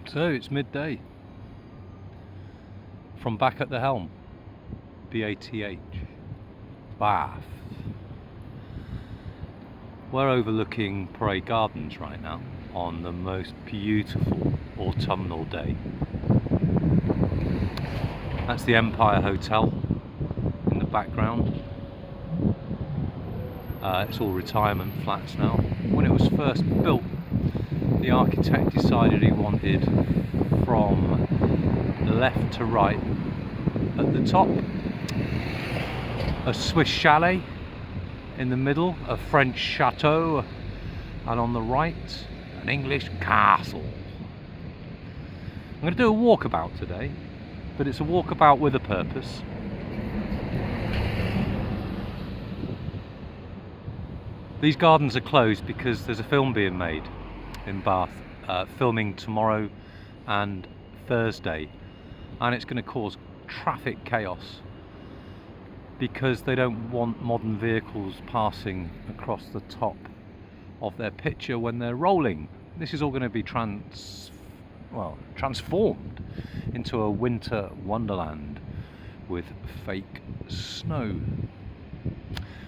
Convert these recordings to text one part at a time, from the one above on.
So it's midday from back at the helm, B-A-T-H, Baaarf. We're overlooking Parade Gardens right now on the most beautiful autumnal day. That's the Empire Hotel in the background. It's all retirement flats now. When it was first built, the architect decided he wanted from left to right at the top a Swiss chalet, in the middle a French chateau, and on the right an English castle. I'm going to do a walkabout today, but it's a walkabout with a purpose. These gardens are closed because there's a film being made in Baaarf, filming tomorrow and Thursday, and it's going to cause traffic chaos because they don't want modern vehicles passing across the top of their picture when they're rolling. This is all going to be transformed into a winter wonderland with fake snow.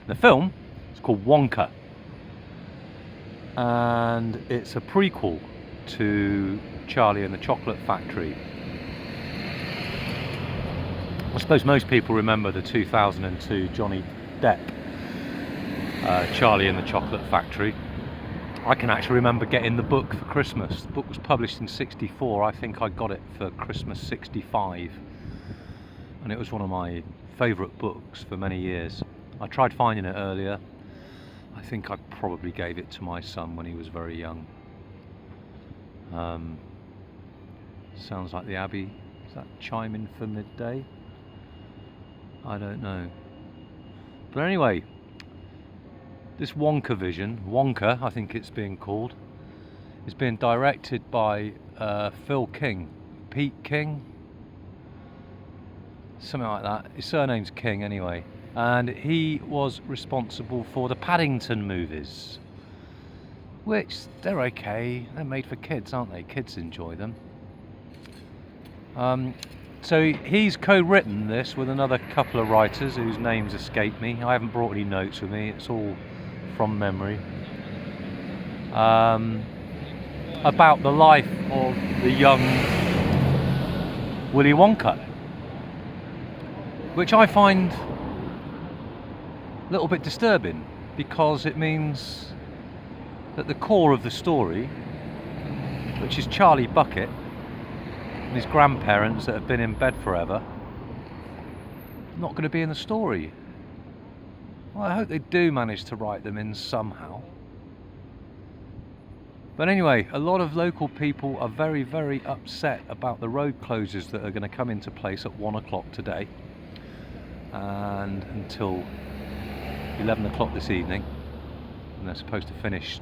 The film is called Wonka, and it's a prequel to Charlie and the Chocolate Factory. I suppose most people remember the 2002 Johnny Depp Charlie and the Chocolate Factory. I can actually remember getting the book for Christmas. The book was published in '64. I think I got it for Christmas '65, and it was one of my favourite books for many years. I tried finding it earlier. I think I probably gave it to my son when he was very young. Sounds like the Abbey. Is that chiming for midday? I don't know. But anyway, this Wonka vision, Wonka I think it's being called, is being directed by Pete King, something like that. His surname's King anyway, and he was responsible for the Paddington movies, which they're okay. They're made for kids, aren't they? Kids enjoy them. So he's co-written this with another couple of writers whose names escape me. I haven't brought any notes with me, it's all from memory. About the life of the young Willy Wonka, which I find a little bit disturbing, because it means that the core of the story, which is Charlie Bucket and his grandparents that have been in bed forever, not going to be in the story. Well, I hope they do manage to write them in somehow. But anyway, a lot of local people are very, very upset about the road closures that are going to come into place at 1 o'clock today and until 11 o'clock this evening, and they're supposed to finish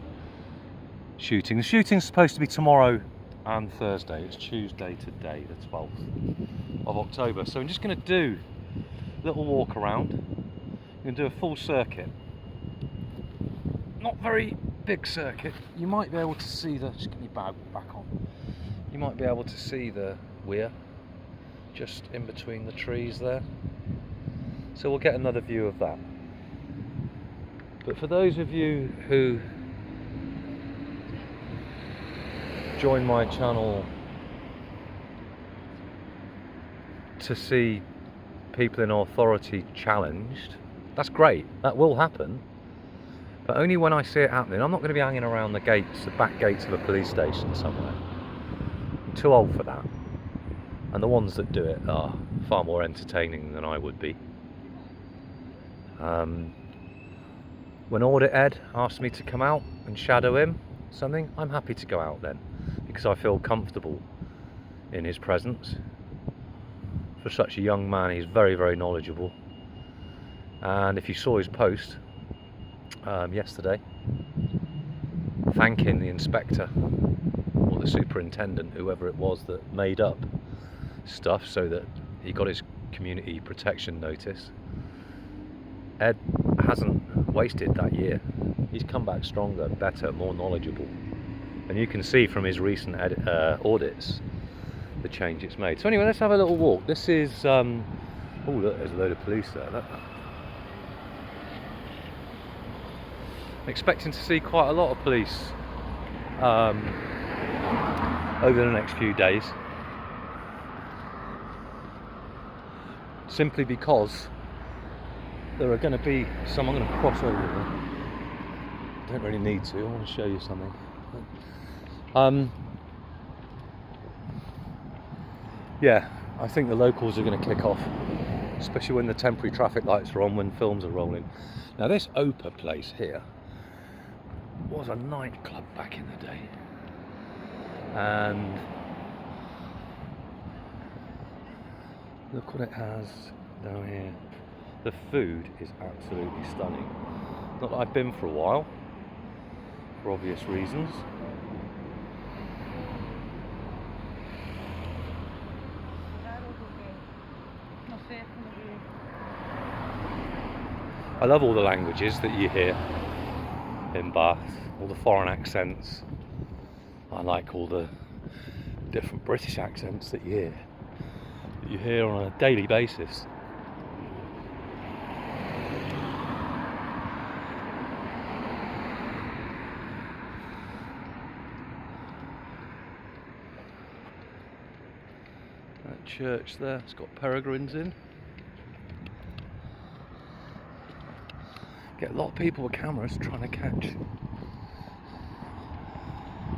shooting. The shooting's supposed to be tomorrow and Thursday. It's Tuesday today, the 12th of October. So I'm just going to do a little walk around. I'm going to do a full circuit. Not very big circuit. You might be able to see the... Just get your bag back on. You might be able to see the weir just in between the trees there. So we'll get another view of that. But for those of you who join my channel to see people in authority challenged, that's great, that will happen, but only when I see it happening. I'm not going to be hanging around the gates, the back gates of a police station somewhere. I'm too old for that, and the ones that do it are far more entertaining than I would be. When Audit Ed asked me to come out and shadow him something, I'm happy to go out then, because I feel comfortable in his presence. For such a young man, he's very, very knowledgeable. And if you saw his post yesterday, thanking the inspector or the superintendent, whoever it was that made up stuff so that he got his community protection notice, Ed hasn't wasted that year. He's come back stronger, better, more knowledgeable. And you can see from his recent audits the change it's made. So anyway, let's have a little walk. This is, oh look, there's a load of police there. Look. I'm expecting to see quite a lot of police over the next few days. Simply because there are going to be some. I'm going to cross over there. Don't really need to. I want to show you something. Yeah, I think the locals are going to kick off, especially when the temporary traffic lights are on, when films are rolling. Now this Opa place here was a nightclub back in the day, and look what it has down here. The food is absolutely stunning. Not that I've been for a while, for obvious reasons. I love all the languages that you hear in Baaarf, all the foreign accents. I like all the different British accents that you hear on a daily basis. That church there, it's got peregrines in. Get a lot of people with cameras trying to catch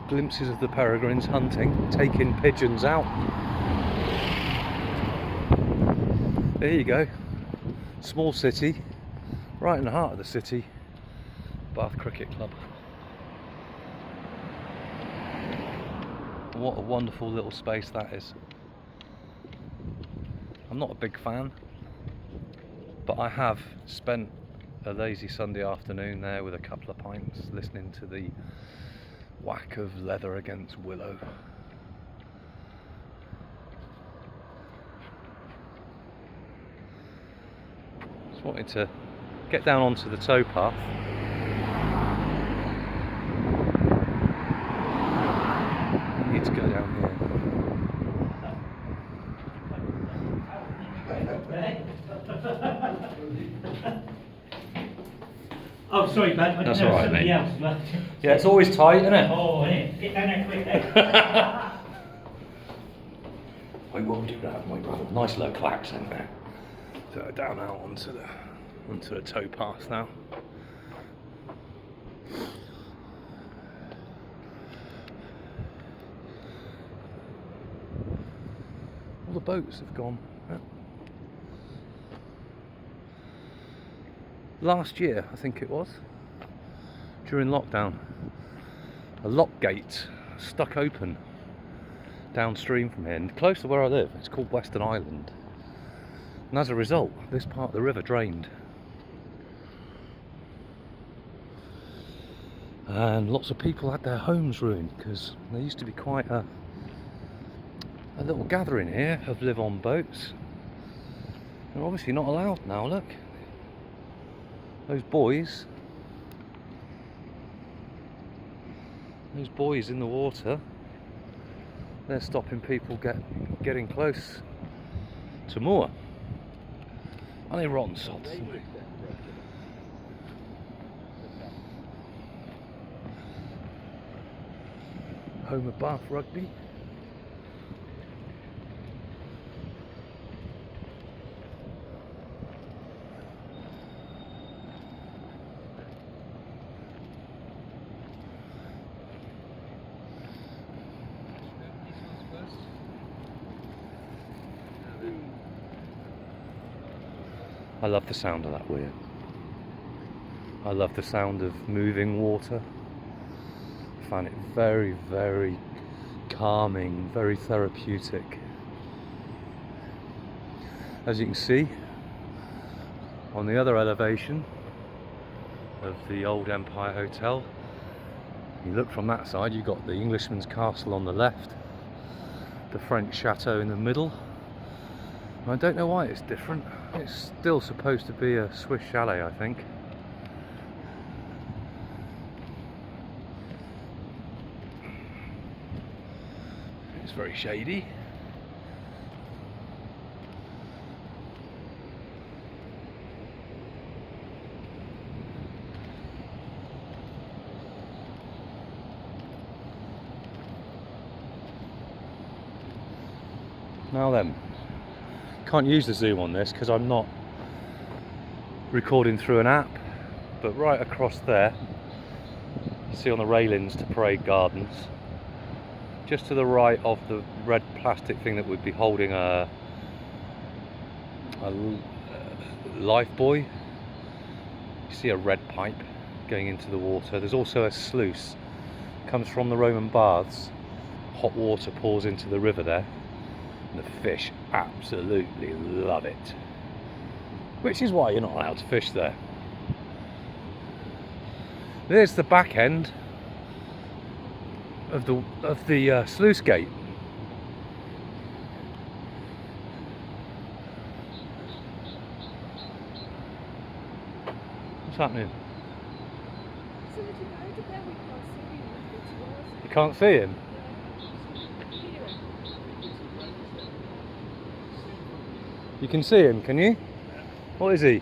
glimpses of the peregrines hunting, taking pigeons out. There you go. Small city, right in the heart of the city, Baaarf Cricket Club. What a wonderful little space that is. I'm not a big fan, but I have spent a lazy Sunday afternoon there with a couple of pints, listening to the whack of leather against willow. Just wanted to get down onto the towpath. I need to go down here. Oh, sorry, bud. That's all right, mate. Else, Yeah, it's always tight, isn't it? Oh, innit? Get down there quick, eh? I will do that, my brother. Nice local accent there. So down out onto the towpath now. All the boats have gone. Last year, I think it was, during lockdown, a lock gate stuck open downstream from here, and close to where I live. It's called Western Island, and as a result, this part of the river drained, and lots of people had their homes ruined, because there used to be quite a little gathering here of live-on boats. They're obviously not allowed now. Look. Those boys in the water, they're stopping people getting close to moor. Aren't they rotten sods? Home of Baaarf Rugby. I love the sound of that weir. I love the sound of moving water. I find it very, very calming, very therapeutic. As you can see, on the other elevation of the old Empire Hotel, you look from that side, you've got the Englishman's Castle on the left, the French Chateau in the middle. I don't know why it's different. It's still supposed to be a Swiss chalet, I think. It's very shady. Now then, can't use the zoom on this because I'm not recording through an app, but right across there, you see on the railings to Parade Gardens, just to the right of the red plastic thing that would be holding a life buoy, you see a red pipe going into the water. There's also a sluice, comes from the Roman baths, hot water pours into the river there. And the fish absolutely love it, which is why you're not allowed to fish there. There's the back end of the sluice gate. What's happening? You can't see him? You can see him, can you? What is he? I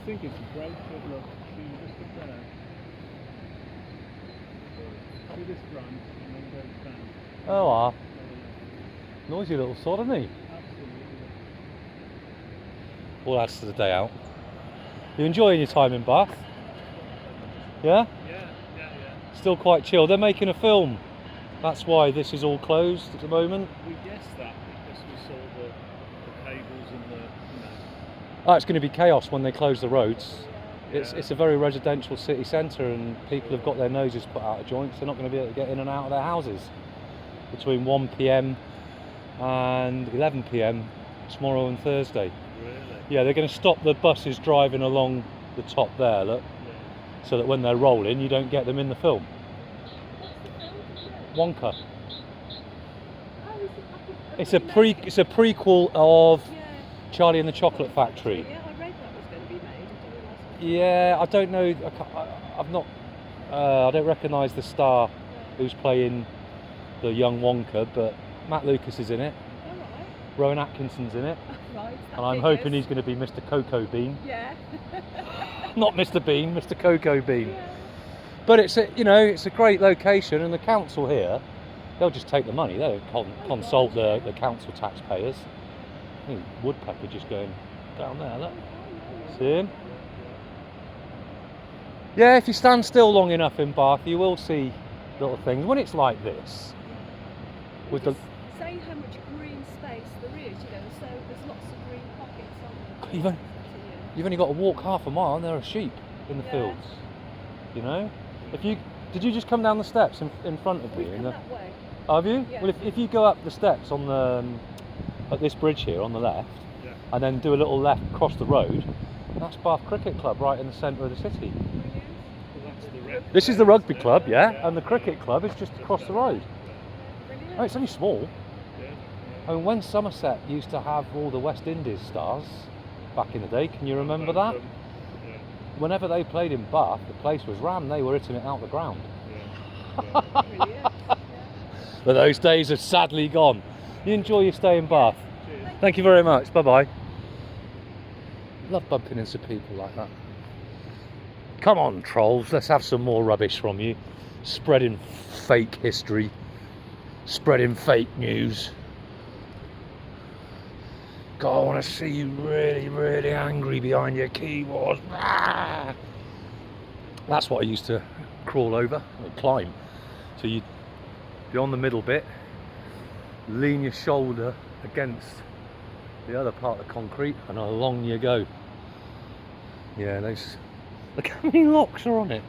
think it's a great good look. See just up there. See this branch and then goes down. Oh, noisy little sod, isn't he? Absolutely. All adds to the day out. You enjoying your time in Baaarf? Yeah? Yeah. Still quite chill. They're making a film. That's why this is all closed at the moment. We guessed that because we saw the cables and the, Oh, it's going to be chaos when they close the roads. It's a very residential city centre and people have got their noses put out of joints. They're not going to be able to get in and out of their houses between 1 PM and 11 PM tomorrow and Thursday. Really? Yeah, they're going to stop the buses driving along the top there, look, so that when they're rolling you don't get them in the film. Wonka. It's a prequel of Charlie and the Chocolate Factory. Yeah, I read that was going to be made. I didn't realise it was. Yeah, I don't know. I've not. I don't recognise the star who's playing the young Wonka, but Matt Lucas is in it. All right. Rowan Atkinson's in it, Right. and I'm hoping he's going to be Mr. Cocoa Bean. Yeah. Not Mr. Bean, Mr. Cocoa Bean. Yeah. But it's a great location, and the council here, they'll just take the money. They don't consult the council taxpayers. I think woodpecker just going down there, look. See him? Yeah, if you stand still long enough in Baaarf, you will see little things. When it's like this, with the... Say how much green space there is, so there's lots of green pockets on Even- You've only got to walk half a mile and there are sheep in the Yeah. fields, you know? Did you just come down the steps in front of me? We've come that way. Have you? Yeah. Well, if you go up the steps on the at this bridge here on the left, and then do a little left across the road, that's Baaarf Cricket Club right in the centre of the city. This is the rugby club, yeah, and the cricket club is just across the road. Brilliant. Oh, it's only small. I mean, when Somerset used to have all the West Indies stars back in the day, can you remember that? Whenever they played in Baaarf, the place was rammed. They were hitting it out the ground. Brilliant. Yeah. But those days are sadly gone. You enjoy your stay in Baaarf. Thank you very much. Bye-bye. Love bumping into people like that. Come on, trolls. Let's have some more rubbish from you. Spreading fake history. Spreading fake news. God, I want to see you really, really angry behind your keyboard. Ah! That's what I used to crawl over, or climb. So you'd be on the middle bit, lean your shoulder against the other part of the concrete, and along you go. Yeah, those. Look how many locks are on it.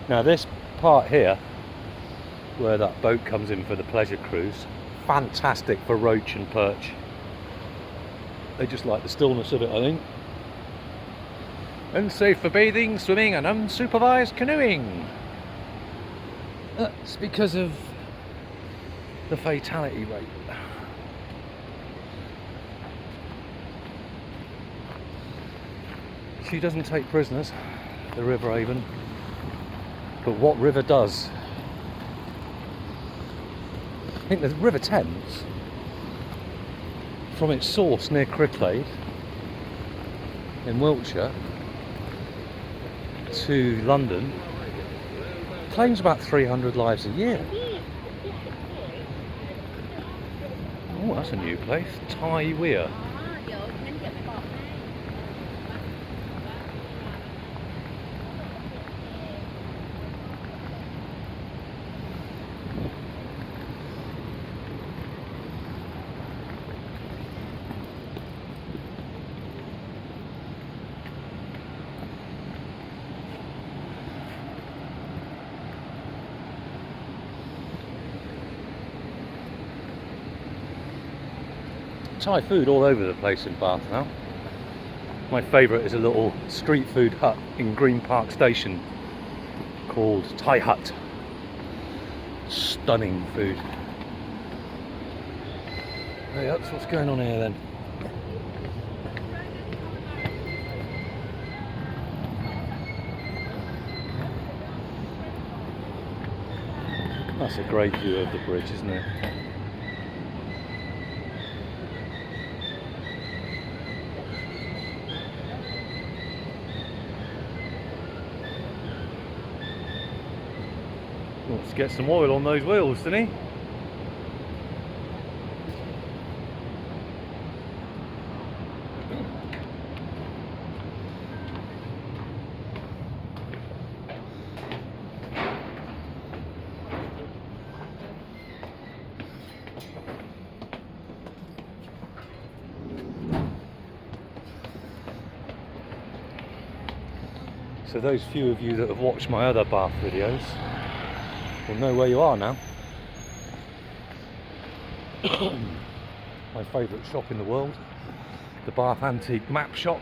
Now this part here, where that boat comes in for the pleasure cruise, fantastic for roach and perch. They just like the stillness of it, I think. Unsafe for bathing, swimming and unsupervised canoeing. That's because of the fatality rate. She doesn't take prisoners, the River Avon, but what river does? I think the River Thames, from its source near Cricklade in Wiltshire to London, claims about 300 lives a year. Oh, that's a new place, Tai Weir. Thai food all over the place in Baaarf now. My favourite is a little street food hut in Green Park Station called Thai Hut. Stunning food. Hey, that's what's going on here then. That's a great view of the bridge, isn't it? Let's get some oil on those wheels, didn't he? So those few of you that have watched my other Baaarf videos will know where you are now. My favourite shop in the world, the Baaarf Antique Map Shop.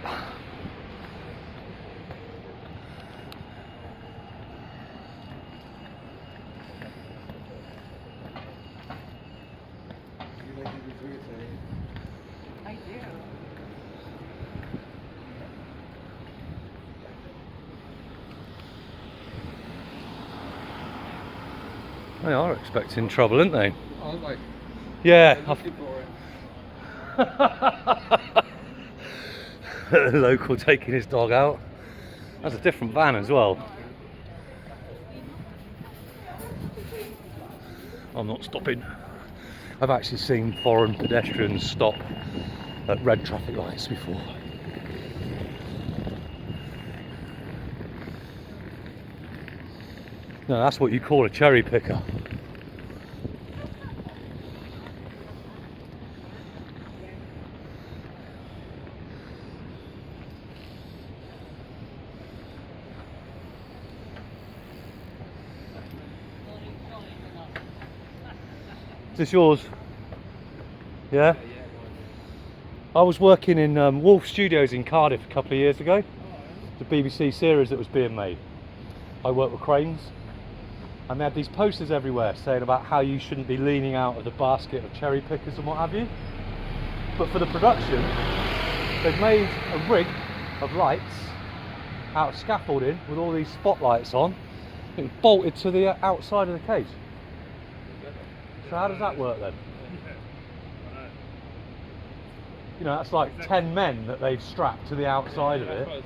I do. They are expecting trouble, aren't they? Aren't they? Yeah. They're looking for it. The local taking his dog out. That's a different van as well. I'm not stopping. I've actually seen foreign pedestrians stop at red traffic lights before. No, that's what you call a cherry picker. Is this yours? Yeah? I was working in Wolf Studios in Cardiff a couple of years ago. The BBC series that was being made. I worked with cranes. And they had these posters everywhere saying about how you shouldn't be leaning out of the basket of cherry pickers and what have you. But for the production, they've made a rig of lights out of scaffolding with all these spotlights on. It's bolted to the outside of the cage. So how does that work then? You know, that's like 10 men that they've strapped to the outside of it.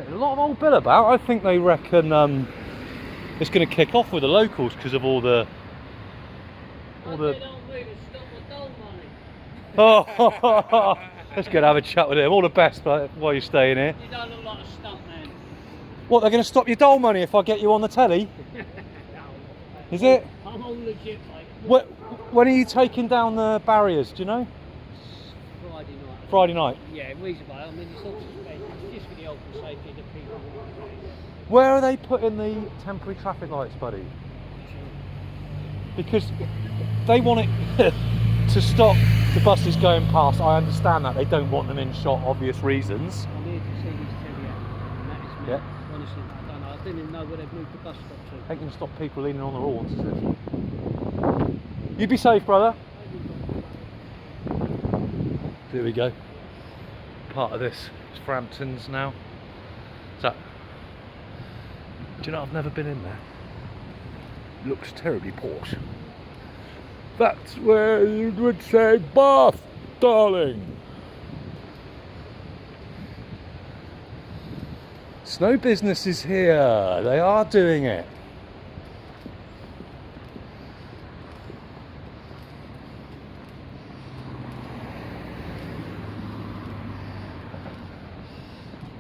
A lot of old bill about. I think they reckon it's going to kick off with the locals because of all the. Oh, let's go and have a chat with him. All the best while you're staying here. You don't look like a stuntman. What, they're going to stop your dole money if I get you on the telly? Is it? I'm all legit, mate. When are you taking down the barriers? Do you know? Friday night. Friday night. Yeah, reasonable. I mean, it's all suspended. It's just for the health and safety of the people. Where are they putting the temporary traffic lights, buddy? Because they want it to stop the buses going past. I understand that they don't want them in shot, obvious reasons. I'm here to see this telly out. Yeah. Honestly, I don't know. I didn't even know where they've moved the bus stop to. Ain't gonna stop people leaning on their horns, is it? You be safe, brother. There we go. Part of this is Frampton's now. Is that? Do you know, I've never been in there. Looks terribly posh. That's where you would say Baaarf, darling. Snow business is here. They are doing it.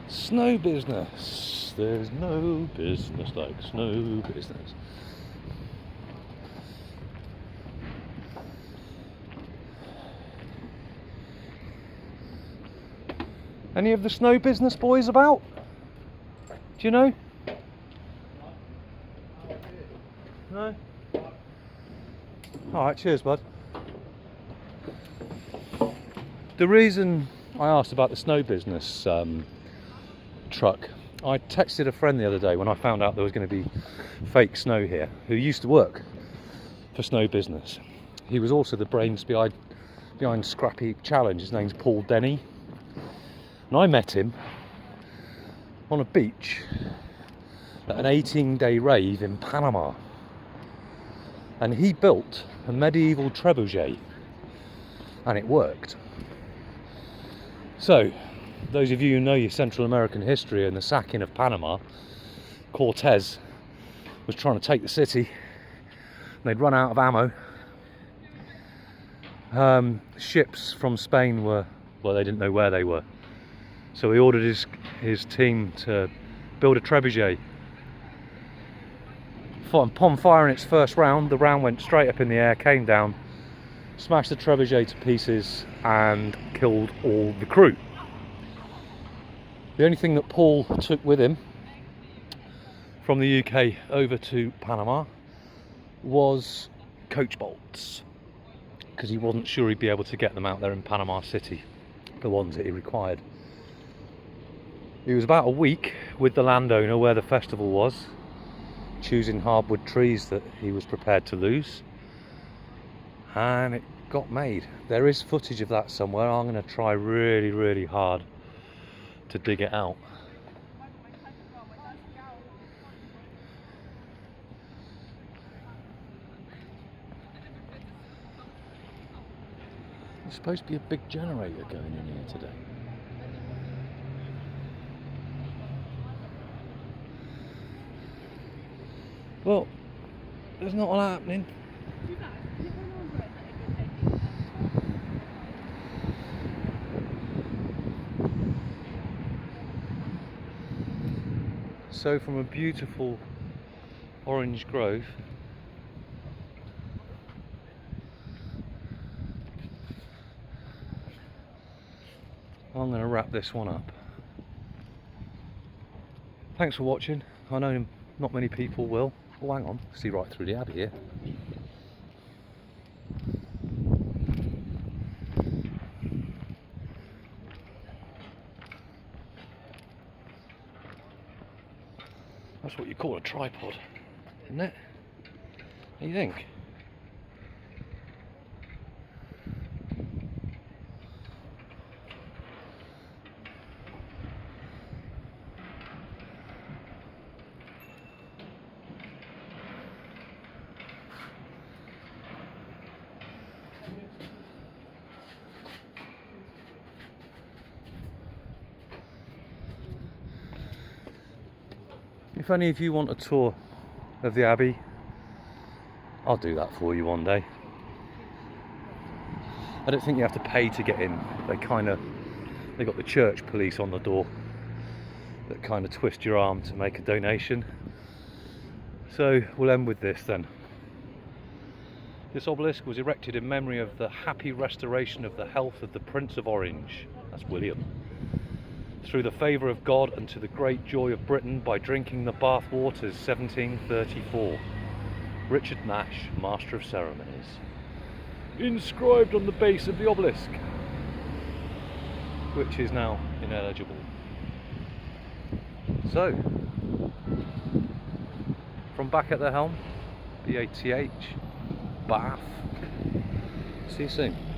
Snow business. There's no business like snow business. Any of the snow business boys about? Do you know? No? Alright, cheers, bud. The reason I asked about the snow business truck, I texted a friend the other day when I found out there was going to be fake snow here, who used to work for snow business. He was also the brains behind Scrappy Challenge. His name's Paul Denny. And I met him on a beach at an 18-day rave in Panama. And he built a medieval trebuchet, and it worked. So, those of you who know your Central American history and the sacking of Panama, Cortez was trying to take the city, and they'd run out of ammo. Ships from Spain were, well, they didn't know where they were. So he ordered his team to build a trebuchet. Upon firing its first round, the round went straight up in the air, came down, smashed the trebuchet to pieces and killed all the crew. The only thing that Paul took with him from the UK over to Panama was coach bolts, because he wasn't sure he'd be able to get them out there in Panama City, the ones that he required. He was about a week with the landowner where the festival was, choosing hardwood trees that he was prepared to lose, and it got made. There is footage of that somewhere. I'm going to try really, really hard to dig it out. There's supposed to be a big generator going in here today. Well, there's not a lot happening. So from a beautiful orange grove, I'm going to wrap this one up. Thanks for watching. I know not many people will. Oh, hang on, see right through the abbey here. That's what you call a tripod, isn't it? What do you think? If any of you want a tour of the Abbey, I'll do that for you one day. I don't think you have to pay to get in. They got the church police on the door that kind of twist your arm to make a donation. So we'll end with this then. This obelisk was erected in memory of the happy restoration of the health of the Prince of Orange, that's William, through the favour of God and to the great joy of Britain by drinking the Baaarf waters, 1734. Richard Nash, Master of Ceremonies. Inscribed on the base of the obelisk, which is now ineligible. So, from back at the helm, BATH, Baaarf. See you soon.